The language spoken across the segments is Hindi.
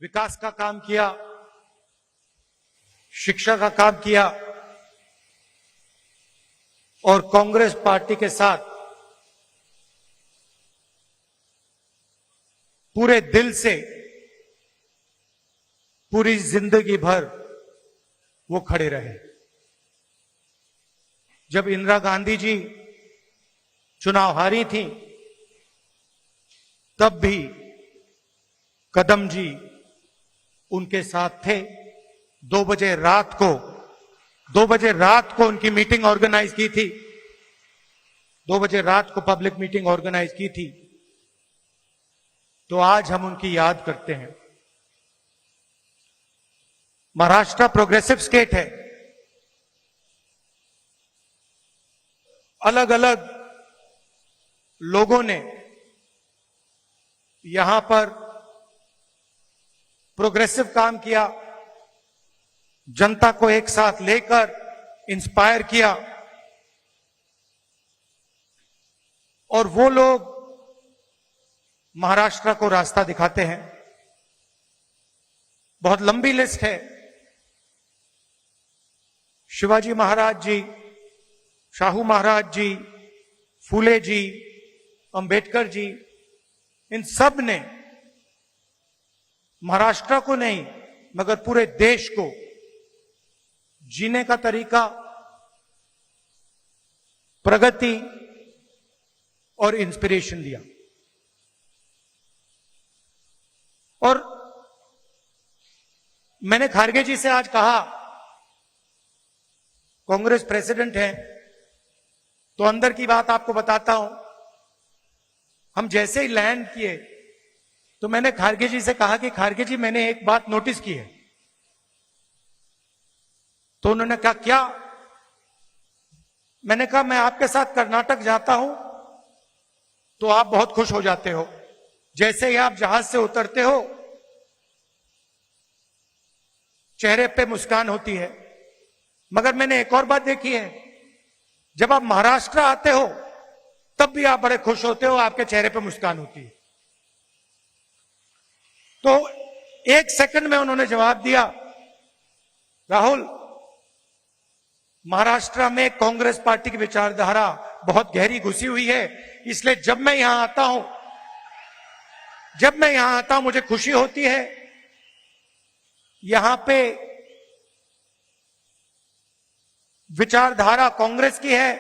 विकास का काम किया, शिक्षा का काम किया और कांग्रेस पार्टी के साथ पूरे दिल से पूरी जिंदगी भर वो खड़े रहे। जब इंदिरा गांधी जी चुनाव हारी थी तब भी कदम जी उनके साथ थे। 2 बजे रात को उनकी मीटिंग ऑर्गेनाइज की थी, 2 बजे रात को पब्लिक मीटिंग ऑर्गेनाइज की थी। तो आज हम उनकी याद करते हैं। महाराष्ट्र प्रोग्रेसिव स्टेट है, अलग अलग लोगों ने यहां पर प्रोग्रेसिव काम किया, जनता को एक साथ लेकर इंस्पायर किया और वो लोग महाराष्ट्र को रास्ता दिखाते हैं। बहुत लंबी लिस्ट है। शिवाजी महाराज जी, शाहू महाराज जी, फूले जी, अंबेडकर जी, इन सब ने महाराष्ट्र को नहीं मगर पूरे देश को जीने का तरीका, प्रगति और इंस्पिरेशन दिया। और मैंने खारगे जी से आज कहा, कांग्रेस प्रेसिडेंट हैं तो अंदर की बात आपको बताता हूं। हम जैसे ही लैंड किए तो मैंने खारगे जी से कहा कि खारगे जी मैंने एक बात नोटिस की है। तो उन्होंने कहा क्या? मैंने कहा मैं आपके साथ कर्नाटक जाता हूं तो आप बहुत खुश हो जाते हो, जैसे ही आप जहाज से उतरते हो चेहरे पे मुस्कान होती है। मगर मैंने एक और बात देखी है, जब आप महाराष्ट्र आते हो तब भी आप बड़े खुश होते हो, आपके चेहरे पे मुस्कान होती है। तो 1 सेकंड में उन्होंने जवाब दिया, राहुल महाराष्ट्र में कांग्रेस पार्टी की विचारधारा बहुत गहरी घुसी हुई है, इसलिए जब मैं यहां आता हूं मुझे खुशी होती है। यहां पे विचारधारा कांग्रेस की है,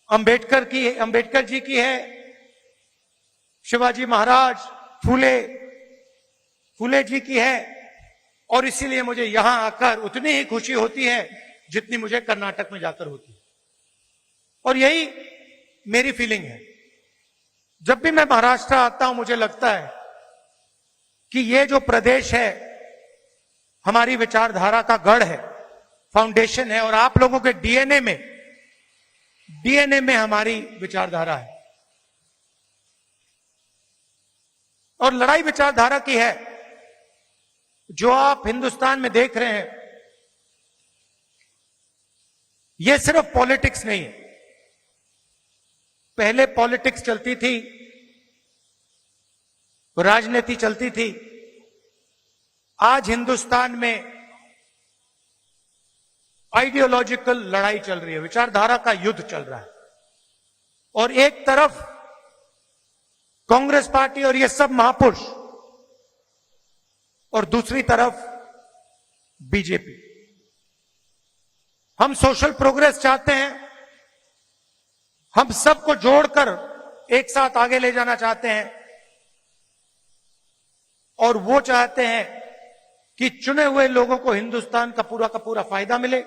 अंबेडकर जी की है, शिवाजी महाराज, फूले जी की है और इसीलिए मुझे यहां आकर उतनी ही खुशी होती है जितनी मुझे कर्नाटक में जाकर होती है। और यही मेरी फीलिंग है। जब भी मैं महाराष्ट्र आता हूं मुझे लगता है कि ये जो प्रदेश है हमारी विचारधारा का गढ़ है, फाउंडेशन है और आप लोगों के डीएनए में हमारी विचारधारा है। और लड़ाई विचारधारा की है। जो आप हिंदुस्तान में देख रहे हैं ये सिर्फ पॉलिटिक्स नहीं है। पहले पॉलिटिक्स चलती थी, राजनीति चलती थी। आज हिंदुस्तान में आइडियोलॉजिकल लड़ाई चल रही है, विचारधारा का युद्ध चल रहा है। और एक तरफ कांग्रेस पार्टी और ये सब महापुरुष और दूसरी तरफ बीजेपी। हम सोशल प्रोग्रेस चाहते हैं, हम सबको जोड़कर एक साथ आगे ले जाना चाहते हैं और वो चाहते हैं कि चुने हुए लोगों को हिंदुस्तान का पूरा फायदा मिले।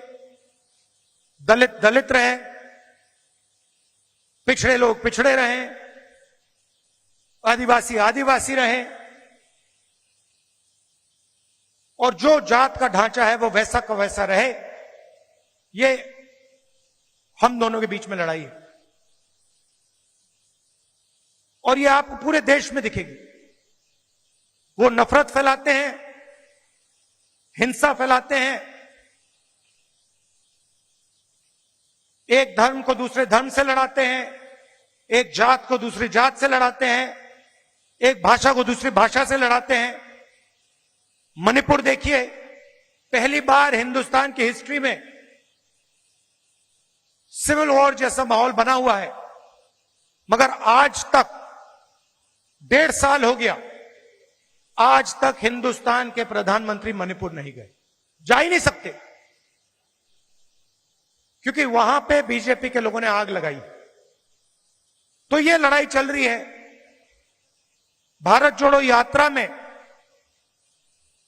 दलित रहे, पिछड़े लोग पिछड़े रहें, आदिवासी रहे और जो जात का ढांचा है वो वैसा का वैसा रहे। ये हम दोनों के बीच में लड़ाई है और ये आपको पूरे देश में दिखेगी। वो नफरत फैलाते हैं, हिंसा फैलाते हैं, एक धर्म को दूसरे धर्म से लड़ाते हैं, एक जात को दूसरी जात से लड़ाते हैं एक भाषा को दूसरी भाषा से लड़ाते हैं। मणिपुर देखिए, पहली बार हिंदुस्तान की हिस्ट्री में सिविल वॉर जैसा माहौल बना हुआ है, मगर आज तक 1.5 साल हो गया, आज तक हिंदुस्तान के प्रधानमंत्री मणिपुर नहीं गए, जा ही नहीं सकते, क्योंकि वहां पे बीजेपी के लोगों ने आग लगाई। तो ये लड़ाई चल रही है। भारत जोड़ो यात्रा में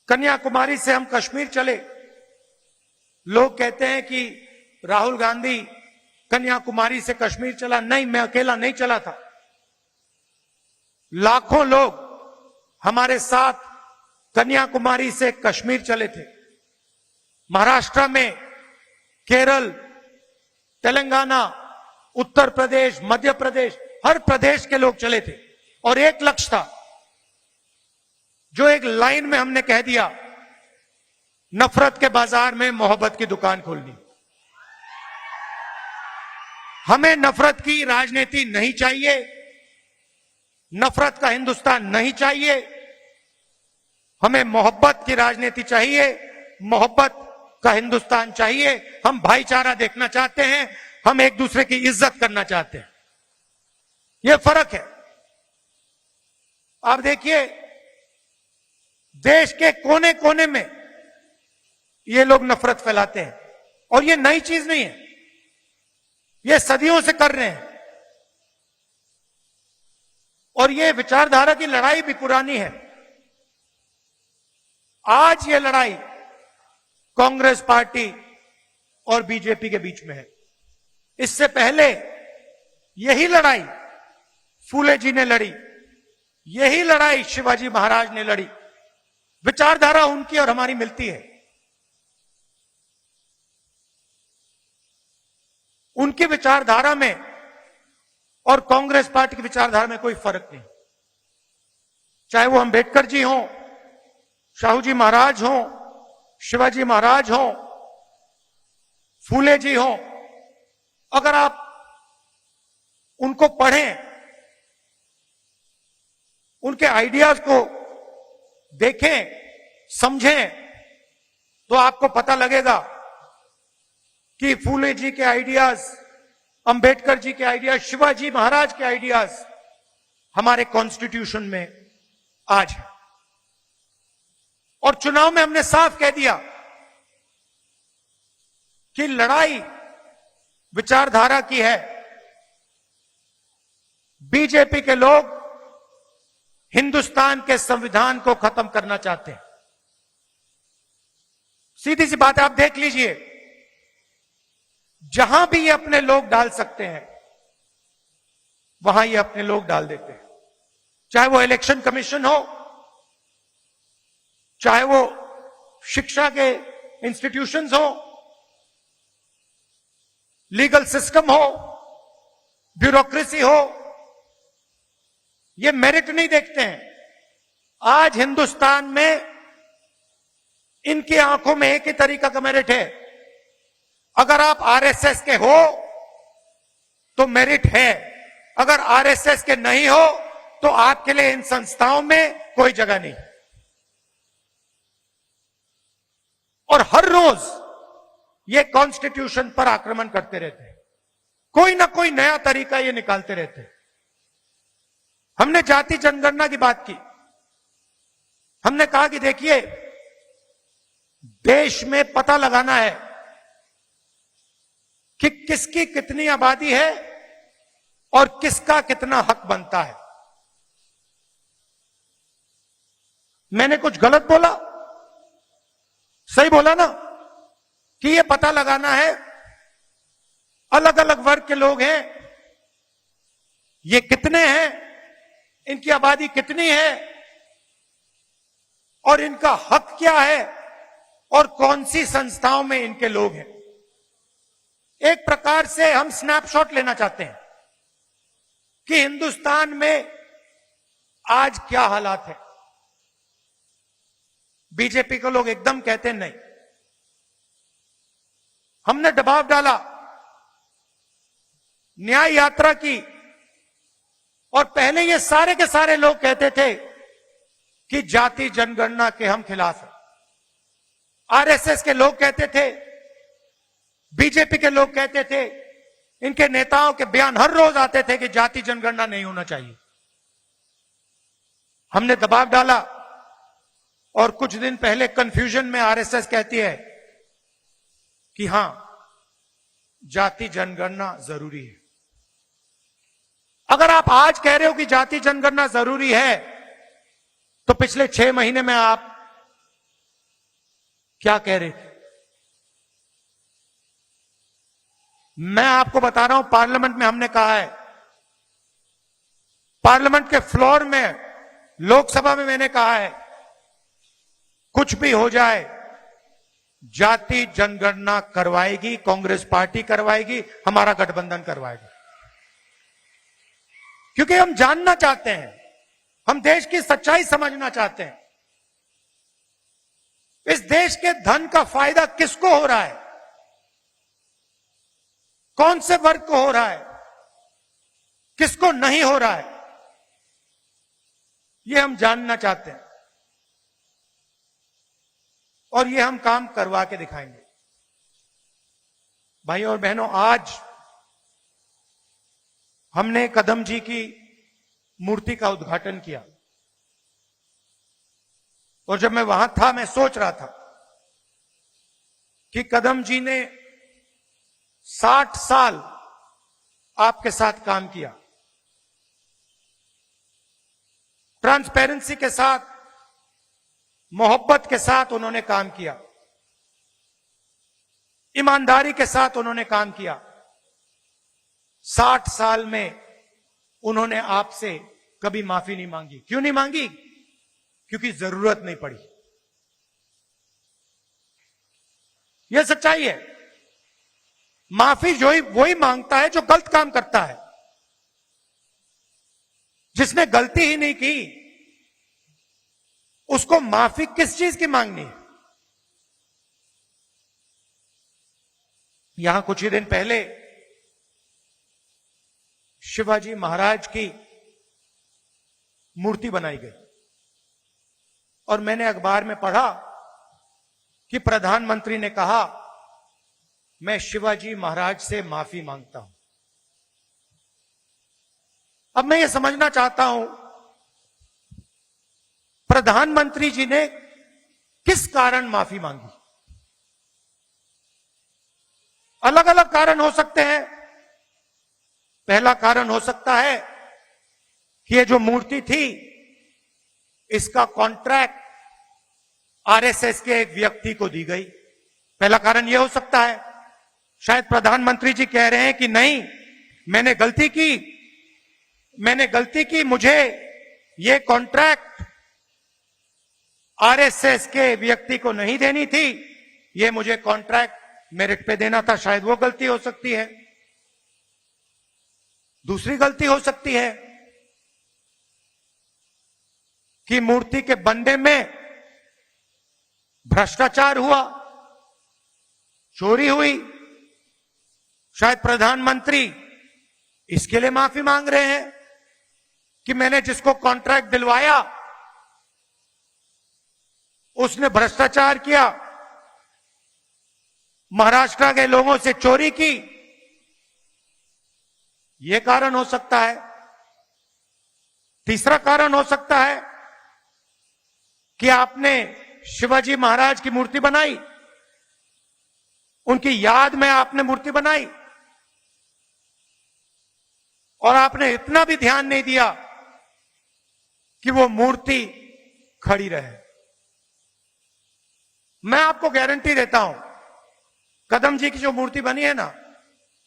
कन्याकुमारी से हम कश्मीर चले। लोग कहते हैं कि राहुल गांधी कन्याकुमारी से कश्मीर चला। नहीं, मैं अकेला नहीं चला था। लाखों लोग हमारे साथ कन्याकुमारी से कश्मीर चले थे। महाराष्ट्र में, केरल, तेलंगाना, उत्तर प्रदेश, मध्य प्रदेश, हर प्रदेश के लोग चले थे। और एक लक्ष्य था, जो एक लाइन में हमने कह दिया, नफरत के बाजार में मोहब्बत की दुकान खोलनी। हमें नफरत की राजनीति नहीं चाहिए, नफरत का हिंदुस्तान नहीं चाहिए, हमें मोहब्बत की राजनीति चाहिए, मोहब्बत का हिंदुस्तान चाहिए। हम भाईचारा देखना चाहते हैं, हम एक दूसरे की इज्जत करना चाहते हैं। यह फर्क है। आप देखिए, देश के कोने कोने में ये लोग नफरत फैलाते हैं, और ये नई चीज नहीं है, ये सदियों से कर रहे हैं। और ये विचारधारा की लड़ाई भी पुरानी है। आज ये लड़ाई कांग्रेस पार्टी और बीजेपी के बीच में है। इससे पहले यही लड़ाई फूले जी ने लड़ी, यही लड़ाई शिवाजी महाराज ने लड़ी। विचारधारा उनकी और हमारी मिलती है। उनकी विचारधारा में और कांग्रेस पार्टी की विचारधारा में कोई फर्क नहीं। चाहे वो अंबेडकर जी हों, शाहू जी महाराज हों, शिवाजी महाराज हों, फूले जी हों, अगर आप उनको पढ़ें, उनके आइडियाज को देखें, समझें, तो आपको पता लगेगा कि फूले जी के आइडियाज, अंबेडकर जी के आइडियाज, शिवाजी महाराज के आइडियाज हमारे कॉन्स्टिट्यूशन में आज है। और चुनाव में हमने साफ कह दिया कि लड़ाई विचारधारा की है। बीजेपी के लोग हिंदुस्तान के संविधान को खत्म करना चाहते हैं। सीधी सी बात है, आप देख लीजिए, जहां भी ये अपने लोग डाल सकते हैं, वहां ये अपने लोग डाल देते हैं। चाहे वो इलेक्शन कमीशन हो, चाहे वो शिक्षा के इंस्टीट्यूशंस हो, लीगल सिस्टम हो, ब्यूरोक्रेसी हो, ये मेरिट नहीं देखते हैं। आज हिंदुस्तान में इनकी आंखों में एक ही तरीका का मेरिट है। अगर आप आरएसएस के हो तो मेरिट है, अगर आरएसएस के नहीं हो तो आपके लिए इन संस्थाओं में कोई जगह नहीं। और हर रोज ये कॉन्स्टिट्यूशन पर आक्रमण करते रहते हैं, कोई ना कोई नया तरीका ये निकालते रहते हैं। हमने जाति जनगणना की बात की। हमने कहा कि देखिए, देश में पता लगाना है कि किसकी कितनी आबादी है और किसका कितना हक बनता है। मैंने कुछ गलत बोला? सही बोला ना? कि ये पता लगाना है, अलग अलग वर्ग के लोग हैं, ये कितने हैं, इनकी आबादी कितनी है और इनका हक क्या है और कौन सी संस्थाओं में इनके लोग हैं। एक प्रकार से हम स्नैपशॉट लेना चाहते हैं कि हिंदुस्तान में आज क्या हालात है। बीजेपी को लोग एकदम कहते हैं नहीं। हमने दबाव डाला, न्याय यात्रा की, और पहले ये सारे के सारे लोग कहते थे कि जाति जनगणना के हम खिलाफ हैं। आरएसएस के लोग कहते थे, बीजेपी के लोग कहते थे, इनके नेताओं के बयान हर रोज आते थे कि जाति जनगणना नहीं होना चाहिए। हमने दबाव डाला और कुछ दिन पहले कंफ्यूजन में आरएसएस कहती है कि हां, जाति जनगणना जरूरी है। अगर आप आज कह रहे हो कि जाति जनगणना जरूरी है, तो पिछले 6 महीने में आप क्या कह रहे थे? मैं आपको बता रहा हूं, पार्लियामेंट में हमने कहा है, पार्लियामेंट के फ्लोर में, लोकसभा में मैंने कहा है, कुछ भी हो जाए जाति जनगणना करवाएगी कांग्रेस पार्टी, करवाएगी, हमारा गठबंधन करवाएगा। क्योंकि हम जानना चाहते हैं, हम देश की सच्चाई समझना चाहते हैं। इस देश के धन का फायदा किसको हो रहा है, कौन से वर्ग को हो रहा है, किसको नहीं हो रहा है, यह हम जानना चाहते हैं और यह हम काम करवा के दिखाएंगे। भाइयों और बहनों, आज हमने कदम जी की मूर्ति का उद्घाटन किया और जब मैं वहां था, मैं सोच रहा था कि कदम जी ने 60 साल आपके साथ काम किया, ट्रांसपेरेंसी के साथ, मोहब्बत के साथ उन्होंने काम किया, ईमानदारी के साथ उन्होंने काम किया। 60 साल में उन्होंने आपसे कभी माफी नहीं मांगी। क्यों नहीं मांगी? क्योंकि जरूरत नहीं पड़ी। यह सच्चाई है। माफी जो ही वही मांगता है जो गलत काम करता है। जिसने गलती ही नहीं की, उसको माफी किस चीज की मांगनी है? यहां कुछ ही दिन पहले शिवाजी महाराज की मूर्ति बनाई गई और मैंने अखबार में पढ़ा कि प्रधानमंत्री ने कहा, मैं शिवाजी महाराज से माफी मांगता हूं। अब मैं ये समझना चाहता हूं, प्रधानमंत्री जी ने किस कारण माफी मांगी? अलग अलग कारण हो सकते हैं। पहला कारण हो सकता है कि ये जो मूर्ति थी, इसका कॉन्ट्रैक्ट आरएसएस के एक व्यक्ति को दी गई। पहला कारण यह हो सकता है। शायद प्रधानमंत्री जी कह रहे हैं कि नहीं, मैंने गलती की, मुझे ये कॉन्ट्रैक्ट आरएसएस के व्यक्ति को नहीं देनी थी, ये मुझे कॉन्ट्रैक्ट मेरिट पे देना था। शायद वो गलती हो सकती है। दूसरी गलती हो सकती है कि मूर्ति के बनने में भ्रष्टाचार हुआ, चोरी हुई। शायद प्रधानमंत्री इसके लिए माफी मांग रहे हैं कि मैंने जिसको कॉन्ट्रैक्ट दिलवाया उसने भ्रष्टाचार किया, महाराष्ट्र के लोगों से चोरी की। यह कारण हो सकता है। तीसरा कारण हो सकता है कि आपने शिवाजी महाराज की मूर्ति बनाई, उनकी याद में आपने मूर्ति बनाई और आपने इतना भी ध्यान नहीं दिया कि वो मूर्ति खड़ी रहे। मैं आपको गारंटी देता हूं, कदम जी की जो मूर्ति बनी है ना,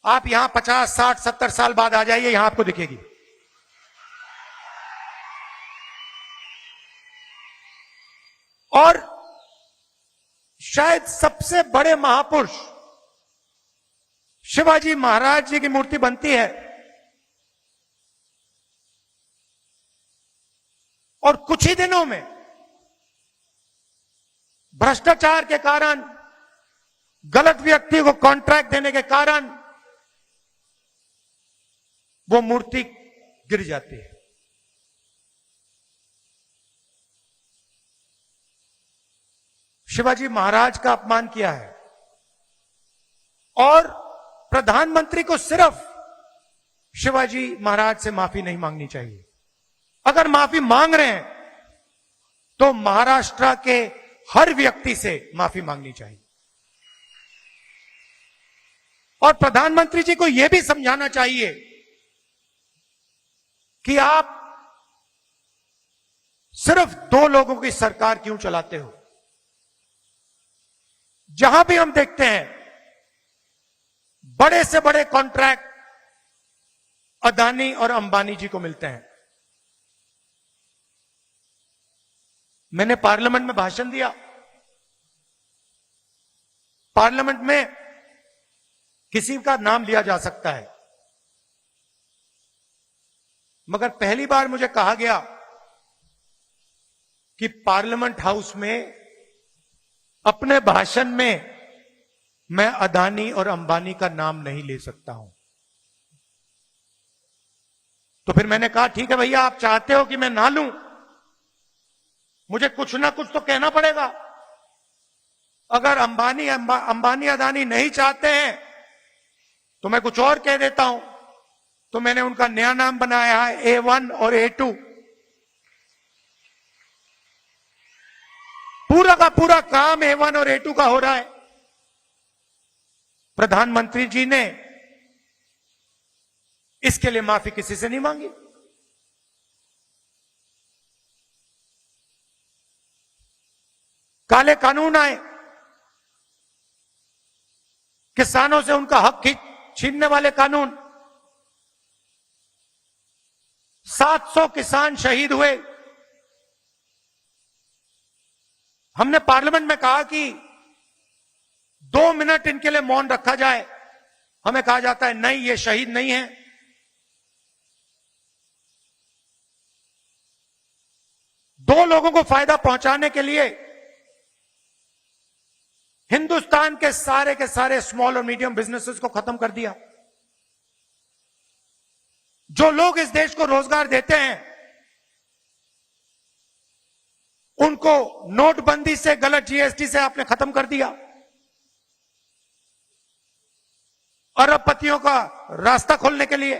आप यहां 50, 60, 70 साल बाद आ जाइए, यहां आपको दिखेगी। और शायद सबसे बड़े महापुरुष शिवाजी महाराज जी की मूर्ति बनती है और कुछ ही दिनों में भ्रष्टाचार के कारण, गलत व्यक्ति को कॉन्ट्रैक्ट देने के कारण वो मूर्ति गिर जाती है। शिवाजी महाराज का अपमान किया है और प्रधानमंत्री को सिर्फ शिवाजी महाराज से माफी नहीं मांगनी चाहिए। अगर माफी मांग रहे हैं तो महाराष्ट्र के हर व्यक्ति से माफी मांगनी चाहिए और प्रधानमंत्री जी को यह भी समझाना चाहिए कि आप सिर्फ 2 लोगों की सरकार क्यों चलाते हो। जहां भी हम देखते हैं बड़े से बड़े कॉन्ट्रैक्ट अदानी और अंबानी जी को मिलते हैं। मैंने पार्लियामेंट में भाषण दिया। पार्लियामेंट में किसी का नाम लिया जा सकता है, मगर पहली बार मुझे कहा गया कि पार्लियामेंट हाउस में अपने भाषण में मैं अदानी और अंबानी का नाम नहीं ले सकता हूं। तो फिर मैंने कहा ठीक है भैया, आप चाहते हो कि मैं ना लूं, मुझे कुछ ना कुछ तो कहना पड़ेगा। अगर अंबानी अदानी नहीं चाहते हैं तो मैं कुछ और कह देता हूं। तो मैंने उनका नया नाम बनाया है A1 और A2। पूरा का पूरा काम A1 और A2 का हो रहा है। प्रधानमंत्री जी ने इसके लिए माफी किसी से नहीं मांगी। काले कानून आए, किसानों से उनका हक छीनने वाले कानून, 700 किसान शहीद हुए। हमने पार्लियामेंट में कहा कि 2 मिनट इनके लिए मौन रखा जाए। हमें कहा जाता है नहीं, ये शहीद नहीं है। दो लोगों को फायदा पहुंचाने के लिए हिंदुस्तान के सारे स्मॉल और मीडियम बिजनेसेस को खत्म कर दिया। जो लोग इस देश को रोजगार देते हैं उनको नोटबंदी से, गलत GST से आपने खत्म कर दिया। अरबपतियों का रास्ता खोलने के लिए